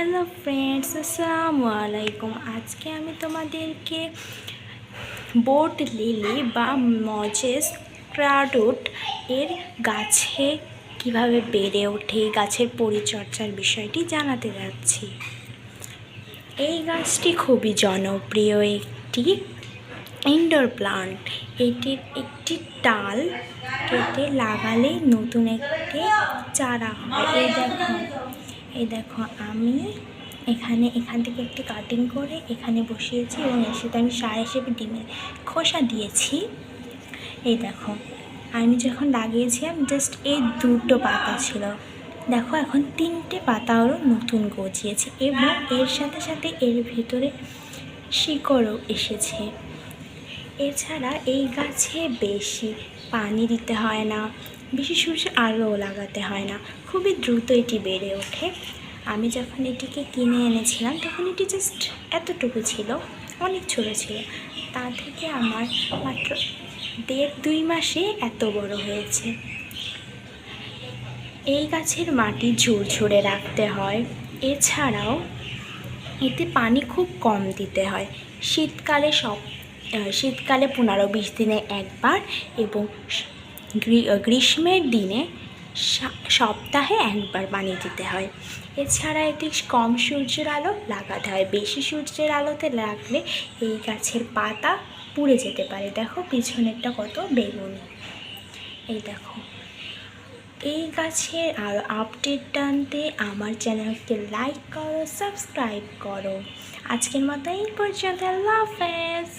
Hello friends, আসসালামু আলাইকুম। আজকে আমি তোমাদেরকে বোট লিলি বা মজেস ক্রাডুট এর গাছে কিভাবে বেড়ে ওঠে, গাছের পরিচর্যার বিষয়টি জানাতে যাচ্ছি। এই গাছটি খুবই জনপ্রিয় একটি ইনডোর প্লান্ট। এটির একটি ডাল কেটে লাগালে নতুন একটি চারা হয়। এই দেখো আমি এখান থেকে একটি কাটিং করে এখানে বসিয়েছি এবং এর সাথে আমি সার হিসেবে ডিমের খোসা দিয়েছি। এই দেখো আমি যখন লাগিয়েছিলাম জাস্ট এই দুটো পাতা ছিল, দেখো এখন 3টে পাতা আরও নতুন গজিয়েছে এবং এর সাথে সাথে এর ভিতরে শিকড়ও এসেছে। এছাড়া এই গাছে বেশি পানি দিতে হয় না, বেশি সূর্যের আলোও লাগাতে হয় না, খুবই দ্রুত এটি বেড়ে ওঠে। আমি যখন এটিকে কিনে এনেছিলাম তখন এটি জাস্ট এতটুকু ছিল, অনেক ছোটো ছিল। তা থেকে আমার মাত্র 1.5-2 মাসে এত বড় হয়েছে। এই গাছের মাটি ঝুরঝুরে রাখতে হয়, এছাড়াও এতে পানি খুব কম দিতে হয়। শীতকালে 15-20 দিনে একবার এবং গ্রীষ্মের দিনে সপ্তাহে একবার পানি দিতে হয়। এছাড়া এটি কম সূর্যের আলো লাগাতে হয়, বেশি সূর্যের আলোতে লাগলে এই গাছের পাতা পুড়ে যেতে পারে। দেখো পিছনেরটা কত বেগুনি। এই দেখো এই গাছের আরও আপডেট জানতে আমার চ্যানেলকে লাইক করো, সাবস্ক্রাইব করো। আজকের মতো এই পর্যন্ত। আল্লাহ হাফেজ।